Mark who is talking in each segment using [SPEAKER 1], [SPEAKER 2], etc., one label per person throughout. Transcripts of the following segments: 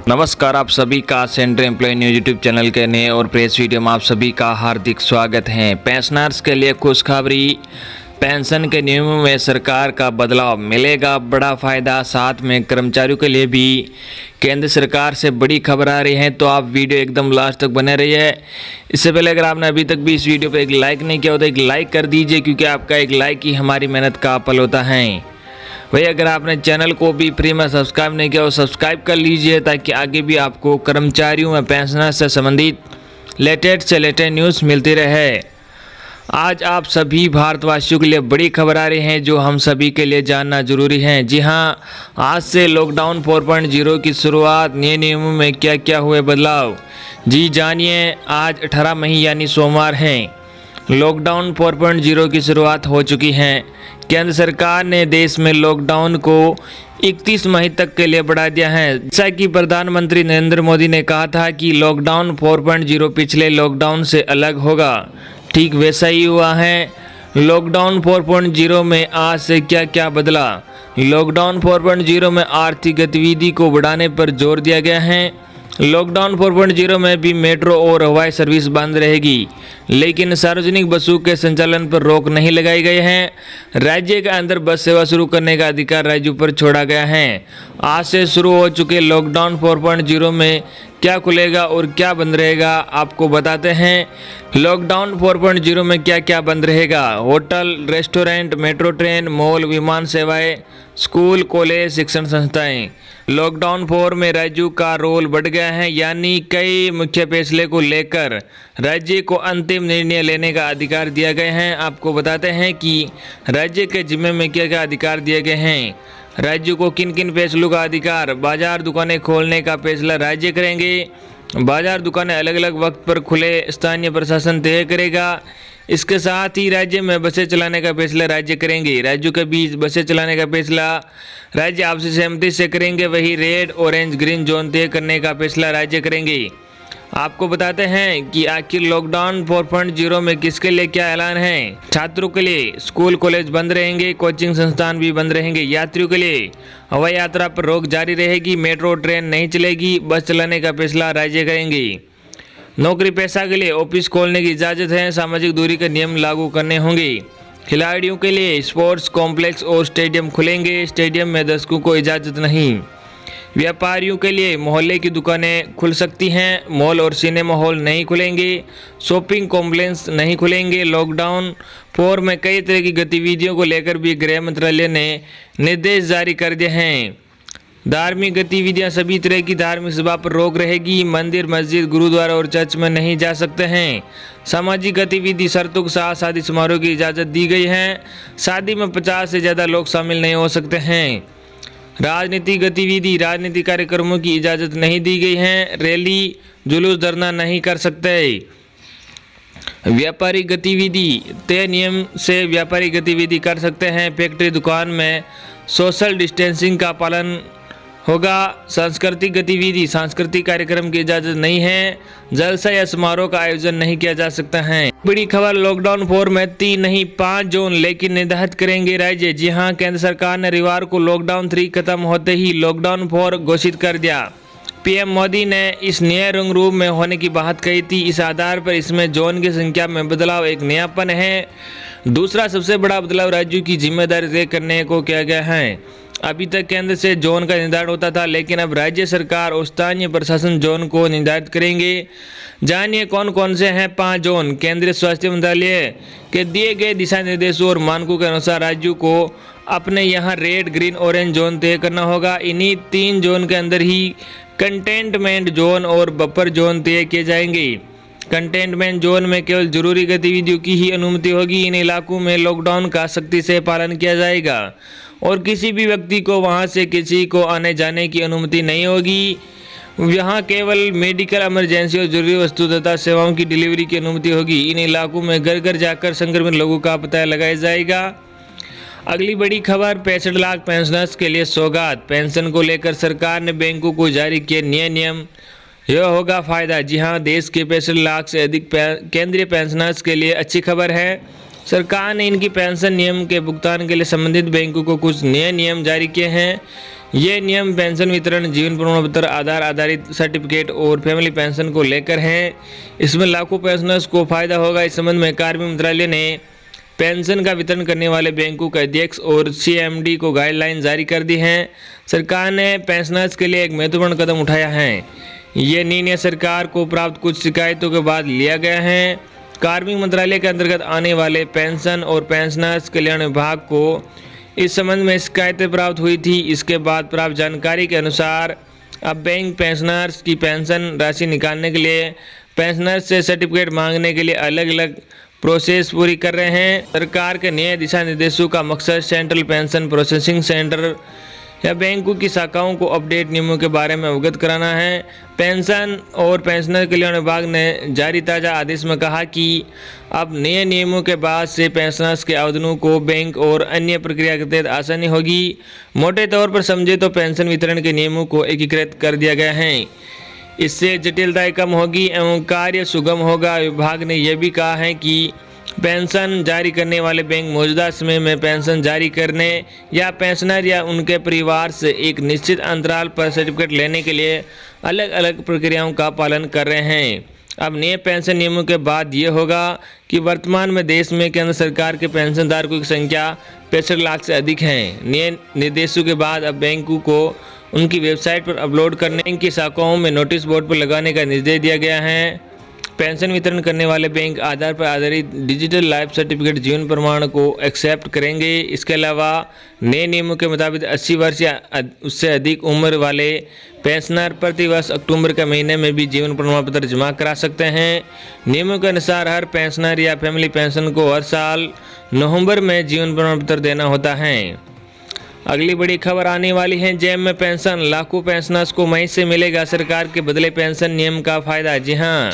[SPEAKER 1] नमस्कार, आप सभी का central employee news YouTube channel के नए और प्रेस वीडियो में आप सभी का हार्दिक स्वागत है। पेंशनर्स के लिए खुशखबरी, पेंशन के नियमों में सरकार का बदलाव, मिलेगा बड़ा फायदा। साथ में कर्मचारियों के लिए भी केंद्र सरकार से बड़ी खबर आ रही है, तो आप वीडियो एकदम लास्ट तक बने रहिए। इससे पहले अगर आपने अभी तक भी इस वीडियो पर एक लाइक नहीं किया हो तो एक लाइक कर दीजिए, क्योंकि आपका एक लाइक ही हमारी मेहनत का फल होता है। वही अगर आपने चैनल को भी फ्री में सब्सक्राइब नहीं किया हो सब्सक्राइब कर लीजिए, ताकि आगे भी आपको कर्मचारियों व पेंशनर से संबंधित लेटेस्ट से लेटेस्ट न्यूज़ मिलती रहे। आज आप सभी भारतवासियों के लिए बड़ी खबर आ रही है, जो हम सभी के लिए जानना जरूरी है। जी हां, आज से लॉकडाउन 4.0 की शुरुआत। नए नियमों में क्या क्या हुए बदलाव, जी जानिए। आज 18 मई यानी सोमवार है। लॉकडाउन 4.0 की शुरुआत हो चुकी है। केंद्र सरकार ने देश में लॉकडाउन को 31 मई तक के लिए बढ़ा दिया है। जैसा कि प्रधानमंत्री नरेंद्र मोदी ने कहा था कि लॉकडाउन 4.0 पिछले लॉकडाउन से अलग होगा, ठीक वैसा ही हुआ है। लॉकडाउन 4.0 में आज से क्या क्या बदला। लॉकडाउन 4.0 में आर्थिक गतिविधि को बढ़ाने पर जोर दिया गया है। लॉकडाउन 4.0 में भी मेट्रो और हवाई सर्विस बंद रहेगी, लेकिन सार्वजनिक बसों के संचालन पर रोक नहीं लगाई गई है। राज्य के अंदर बस सेवा शुरू करने का अधिकार राज्यों पर छोड़ा गया है। आज से शुरू हो चुके लॉकडाउन 4.0 में क्या खुलेगा और क्या बंद रहेगा, आपको बताते हैं। लॉकडाउन 4.0 में क्या क्या बंद रहेगा। Hotel, restaurant, metro train, mall, विमान सेवाएं, स्कूल, कॉलेज, शिक्षण संस्थाएं। लॉकडाउन 4 में राज्यों का रोल बढ़ गया है, यानी कई मुख्य फैसले को लेकर राज्य को अंतिम निर्णय लेने का अधिकार दिया गया है। आपको बताते हैं कि राज्य के जिम्मे में क्या क्या अधिकार दिए गए हैं। राज्यों को किन किन फैसलों का अधिकार। बाजार दुकानें खोलने का फैसला राज्य करेंगे। बाजार दुकानें अलग अलग वक्त पर खुले, स्थानीय प्रशासन तय करेगा। इसके साथ ही राज्य में बसें चलाने का फैसला राज्य करेंगे। राज्यों के बीच बसें चलाने का फैसला राज्य आपसी सहमति से करेंगे। वही रेड, ऑरेंज, ग्रीन जोन तय करने का फैसला राज्य करेंगे। आपको बताते हैं कि आखिर लॉकडाउन 4.0 में किसके लिए क्या ऐलान है। छात्रों के लिए स्कूल कॉलेज बंद रहेंगे, कोचिंग संस्थान भी बंद रहेंगे। यात्रियों के लिए हवाई यात्रा पर रोक जारी रहेगी, मेट्रो ट्रेन नहीं चलेगी, बस चलाने का फैसला राज्य करेंगे। नौकरी पेशा के लिए ऑफिस खोलने की इजाज़त है, सामाजिक दूरी के नियम लागू करने होंगे। खिलाड़ियों के लिए स्पोर्ट्स कॉम्प्लेक्स और स्टेडियम खुलेंगे, स्टेडियम में दर्शकों को इजाज़त नहीं। व्यापारियों के लिए मोहल्ले की दुकानें खुल सकती हैं, मॉल और सिनेमा हॉल नहीं खुलेंगे, शॉपिंग कॉम्प्लेक्स नहीं खुलेंगे। लॉकडाउन 4 में कई तरह की गतिविधियों को लेकर भी गृह मंत्रालय ने निर्देश जारी कर दिए हैं। धार्मिक गतिविधियां, सभी तरह की धार्मिक सभा पर रोक रहेगी। मंदिर, मस्जिद, गुरुद्वारा और चर्च में नहीं जा सकते हैं। सामाजिक गतिविधि शर्तों के साथ शादी समारोह की इजाज़त दी गई है। शादी में 50 से ज़्यादा लोग शामिल नहीं हो सकते हैं। राजनीतिक गतिविधि, राजनीतिक कार्यक्रमों की इजाज़त नहीं दी गई है। रैली, जुलूस, धरना नहीं कर सकते। व्यापारिक गतिविधि, तय नियम से व्यापारिक गतिविधि कर सकते हैं। फैक्ट्री, दुकान में सोशल डिस्टेंसिंग का पालन होगा। सांस्कृतिक गतिविधि, सांस्कृतिक कार्यक्रम की इजाज़त नहीं है। जलसा या समारोह का आयोजन नहीं किया जा सकता है। बड़ी खबर, लॉकडाउन 4 में 3 नहीं 5 जोन लेकिन निर्धारित करेंगे राज्य। जी हां, केंद्र सरकार ने रविवार को लॉकडाउन 3 खत्म होते ही लॉकडाउन 4 घोषित कर दिया। पीएम मोदी ने इस नए रंग रूप में होने की बात कही थी। इस आधार पर इसमें जोन की संख्या में बदलाव एक नयापन है। दूसरा सबसे बड़ा बदलाव राज्यों की जिम्मेदारी तय करने को किया गया है। अभी तक केंद्र से जोन का निर्धारण होता था, लेकिन अब राज्य सरकार और स्थानीय प्रशासन जोन को निर्धारित करेंगे। जानिए कौन कौन से हैं 5 जोन। केंद्रीय स्वास्थ्य मंत्रालय के दिए गए दिशा निर्देशों और मानकों के अनुसार राज्यों को अपने यहाँ रेड, ग्रीन, ऑरेंज जोन तय करना होगा। इन्हीं 3 जोन के अंदर ही कंटेनमेंट जोन और बफर जोन तय किए जाएंगे। कंटेनमेंट जोन में केवल जरूरी गतिविधियों की ही अनुमति होगी। इन इलाकों में लॉकडाउन का सख्ती से पालन किया जाएगा और किसी भी व्यक्ति को वहां से किसी को आने जाने की अनुमति नहीं होगी। यहाँ केवल मेडिकल इमरजेंसी और जरूरी वस्तु तथा सेवाओं की डिलीवरी की अनुमति होगी। इन इलाकों में घर घर जाकर संक्रमित लोगों का पता लगाया जाएगा। अगली बड़ी खबर, 65 लाख पेंशनर्स के लिए सौगात। पेंशन को लेकर सरकार ने बैंकों को जारी किए नए नियम, यह होगा फायदा। जी हां, देश के 65 लाख से अधिक केंद्रीय पेंशनर्स के लिए अच्छी खबर है। सरकार ने इनकी पेंशन नियम के भुगतान के लिए संबंधित बैंकों को कुछ नए नियम जारी किए हैं। ये नियम पेंशन वितरण, जीवन प्रमाण पत्र, आधार आधारित सर्टिफिकेट और फैमिली पेंशन को लेकर हैं। इसमें लाखों पेंशनर्स को फायदा होगा। इस संबंध में कार्मिक मंत्रालय ने पेंशन का वितरण करने वाले बैंकों के अध्यक्ष और सीएमडी को गाइडलाइन जारी कर दी हैं। सरकार ने पेंशनर्स के लिए एक महत्वपूर्ण कदम उठाया है। ये निर्णय सरकार को प्राप्त कुछ शिकायतों के बाद लिया गया है। कार्मिक मंत्रालय के अंतर्गत आने वाले पेंशन और पेंशनर्स कल्याण विभाग को इस संबंध में शिकायतें प्राप्त हुई थी। इसके बाद प्राप्त जानकारी के अनुसार अब बैंक पेंशनर्स की पेंशन राशि निकालने के लिए पेंशनर्स से सर्टिफिकेट मांगने के लिए अलग अलग प्रोसेस पूरी कर रहे हैं। सरकार के नए दिशा निर्देशों का मकसद सेंट्रल पेंशन प्रोसेसिंग सेंटर या बैंकों की शाखाओं को अपडेट नियमों के बारे में अवगत कराना है। पेंशन और पेंशनर कल्याण विभाग ने जारी ताज़ा आदेश में कहा कि अब नए नियमों के बाद से पेंशनर्स के आवेदनों को बैंक और अन्य प्रक्रिया के तहत आसानी होगी। मोटे तौर पर समझे तो पेंशन वितरण के नियमों को एकीकृत कर दिया गया है। इससे जटिलताएं कम होगी एवं कार्य सुगम होगा। विभाग ने यह भी कहा है कि पेंशन जारी करने वाले बैंक मौजूदा समय में पेंशन जारी करने या पेंशनर या उनके परिवार से एक निश्चित अंतराल पर सर्टिफिकेट लेने के लिए अलग अलग प्रक्रियाओं का पालन कर रहे हैं। अब नए पेंशन नियमों के बाद ये होगा कि वर्तमान में देश में केंद्र सरकार के पेंशनधारकों की संख्या 65 लाख से अधिक है। नए निर्देशों के बाद अब बैंकों को उनकी वेबसाइट पर अपलोड करने की शाखाओं में नोटिस बोर्ड पर लगाने का निर्देश दिया गया है। पेंशन वितरण करने वाले बैंक आधार पर आधारित डिजिटल लाइफ सर्टिफिकेट जीवन प्रमाण को एक्सेप्ट करेंगे। इसके अलावा नए नियमों के मुताबिक 80 वर्ष या उससे अधिक उम्र वाले पेंशनर प्रति वर्ष अक्टूबर के महीने में भी जीवन प्रमाण पत्र जमा करा सकते हैं। नियमों के अनुसार हर पेंशनर या फैमिली पेंशन को हर साल नवंबर में जीवन प्रमाण पत्र देना होता है। अगली बड़ी खबर आने वाली है। जेब में पेंशन, लाखों पेंशनर्स को मई से मिलेगा सरकार के बदले पेंशन नियम का फायदा। जी हाँ,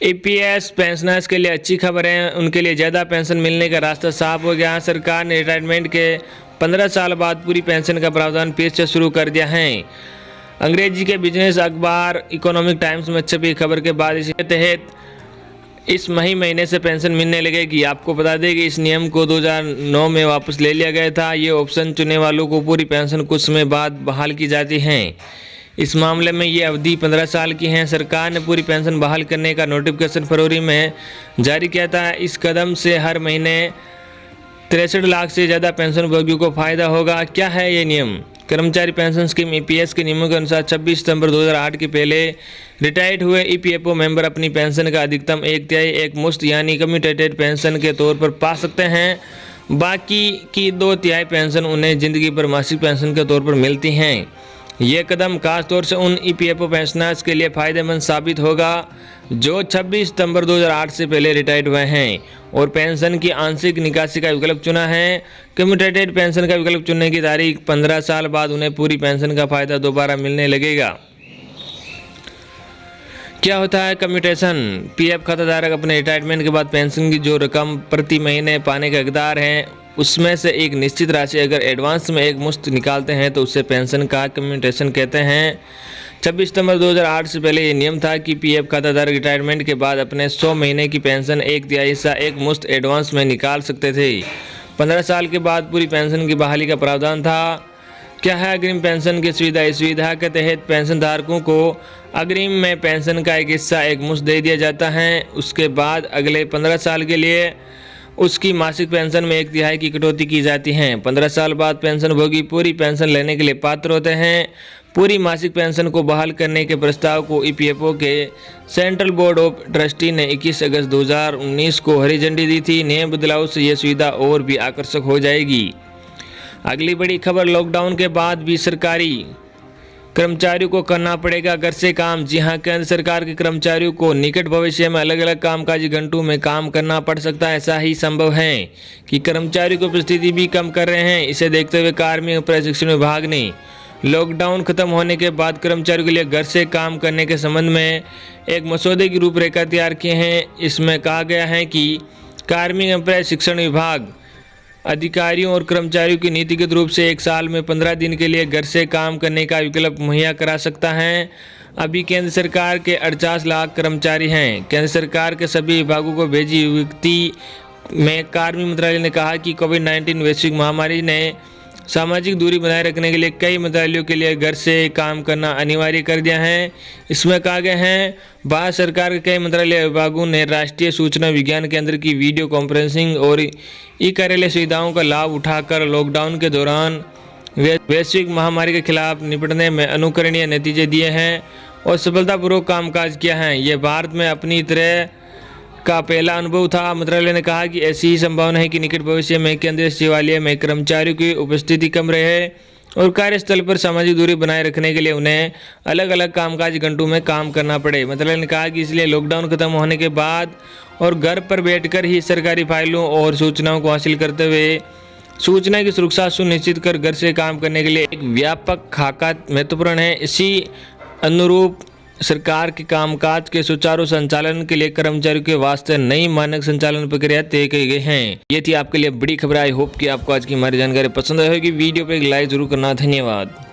[SPEAKER 1] ईपीएस पेंशनर्स के लिए अच्छी खबर है। उनके लिए ज़्यादा पेंशन मिलने का रास्ता साफ हो गया। सरकार ने रिटायरमेंट के 15 साल बाद पूरी पेंशन का प्रावधान फिर से शुरू कर दिया है। अंग्रेजी के बिजनेस अखबार इकोनॉमिक टाइम्स में छपी खबर के बाद इसके तहत इस महीने से पेंशन मिलने लगेगी। आपको बता दें कि इस नियम को 2009 में वापस ले लिया गया था। ये ऑप्शन चुनने वालों को पूरी पेंशन कुछ समय बाद बहाल की जाती है। इस मामले में ये अवधि 15 साल की है। सरकार ने पूरी पेंशन बहाल करने का नोटिफिकेशन फरवरी में जारी किया था। इस कदम से हर महीने 63 लाख से ज़्यादा पेंशनभोगियों को फायदा होगा। क्या है ये नियम? कर्मचारी पेंशन स्कीम ईपीएस के नियमों के अनुसार 26 सितंबर 2008 के पहले रिटायर्ड हुए ईपीएफओ मेंबर अपनी पेंशन का अधिकतम 1/3 एक मुश्त यानी कम्यूटेटेड पेंशन के तौर पर पा सकते हैं। बाकी की 2/3 पेंशन उन्हें जिंदगी भर मासिक पेंशन के तौर पर मिलती हैं। ये कदम खासतौर से उन ईपीएफओ पेंशनर्स के लिए फ़ायदेमंद साबित होगा जो 26 सितंबर 2008 से पहले रिटायर्ड हुए हैं और पेंशन की आंशिक निकासी का विकल्प चुना है। कम्यूटेटेड पेंशन का विकल्प चुनने की तारीख 15 साल बाद उन्हें पूरी पेंशन का फ़ायदा दोबारा मिलने लगेगा। क्या होता है कम्यूटेशन? पीएफ खाताधारक अपने रिटायरमेंट के बाद पेंशन की जो रकम प्रति महीने पाने के हकदार हैं उसमें से एक निश्चित राशि अगर एडवांस में एक मुश्त निकालते हैं तो उसे पेंशन का कम्यूटेशन कहते हैं। 26 सितंबर 2008 से पहले ये नियम था कि पीएफ खाताधारक रिटायरमेंट के बाद अपने 100 महीने की पेंशन 1/3 हिस्सा एक मुश्त एडवांस में निकाल सकते थे। 15 साल के बाद पूरी पेंशन की बहाली का प्रावधान था। क्या है अग्रिम पेंशन की सुविधा? इस सुविधा के तहत पेंशन धारकों को अग्रिम में पेंशन का एक हिस्सा एक मुश्त दे दिया जाता है। उसके बाद अगले 15 साल के लिए उसकी मासिक पेंशन में 1/3 की कटौती की जाती है। 15 साल बाद पेंशनभोगी पूरी पेंशन लेने के लिए पात्र होते हैं। पूरी मासिक पेंशन को बहाल करने के प्रस्ताव को ईपीएफओ के सेंट्रल बोर्ड ऑफ ट्रस्टी ने 21 अगस्त 2019 को हरी झंडी दी थी। नए बदलाव से यह सुविधा और भी आकर्षक हो जाएगी। अगली बड़ी खबर, लॉकडाउन के बाद भी सरकारी कर्मचारियों को करना पड़ेगा घर से काम। जी हां, केंद्र सरकार के कर्मचारियों को निकट भविष्य में अलग अलग कामकाजी घंटों में काम करना पड़ सकता है। ऐसा ही संभव है कि कर्मचारियों की उपस्थिति भी कम कर रहे हैं। इसे देखते हुए कार्मिक प्रशिक्षण विभाग ने लॉकडाउन खत्म होने के बाद कर्मचारियों के लिए घर से काम करने के संबंध में एक मसौदे की रूपरेखा तैयार किए हैं। इसमें कहा गया है कि कार्मिक प्रशिक्षण विभाग अधिकारियों और कर्मचारियों की नीतिगत रूप से एक साल में 15 दिन के लिए घर से काम करने का विकल्प मुहैया करा सकता है। अभी केंद्र सरकार के 48 लाख कर्मचारी हैं। केंद्र सरकार के सभी विभागों को भेजी विज्ञप्ति में कार्मिक मंत्रालय ने कहा कि कोविड-19 वैश्विक महामारी ने सामाजिक दूरी बनाए रखने के लिए कई मंत्रालयों के लिए घर से काम करना अनिवार्य कर दिया है। इसमें कहा गया है भारत सरकार के कई मंत्रालय विभागों ने राष्ट्रीय सूचना विज्ञान केंद्र की वीडियो कॉन्फ्रेंसिंग और ई कार्यालय सुविधाओं का लाभ उठाकर लॉकडाउन के दौरान वैश्विक महामारी के खिलाफ निपटने में अनुकरणीय नतीजे दिए हैं और सफलतापूर्वक कामकाज किया है। यह भारत में अपनी तरह का पहला अनुभव था। मंत्रालय ने कहा कि ऐसी ही संभावना है कि निकट भविष्य में केंद्रीय सचिवालय में कर्मचारियों की उपस्थिति कम रहे और कार्यस्थल पर सामाजिक दूरी बनाए रखने के लिए उन्हें अलग अलग कामकाज घंटों में काम करना पड़े। मंत्रालय ने कहा कि इसलिए लॉकडाउन खत्म होने के बाद और घर पर बैठकर ही सरकारी फाइलों और सूचनाओं को हासिल करते हुए सूचना की सुरक्षा सुनिश्चित कर घर से काम करने के लिए एक व्यापक खाका महत्वपूर्ण है। इसी अनुरूप सरकार के कामकाज के सुचारू संचालन के लिए कर्मचारियों के वास्ते नई मानक संचालन प्रक्रिया तय की गई हैं। ये थी आपके लिए बड़ी खबर। आई होप कि आपको आज की हमारी जानकारी पसंद आई होगी। वीडियो पर एक लाइक जरूर करना। धन्यवाद।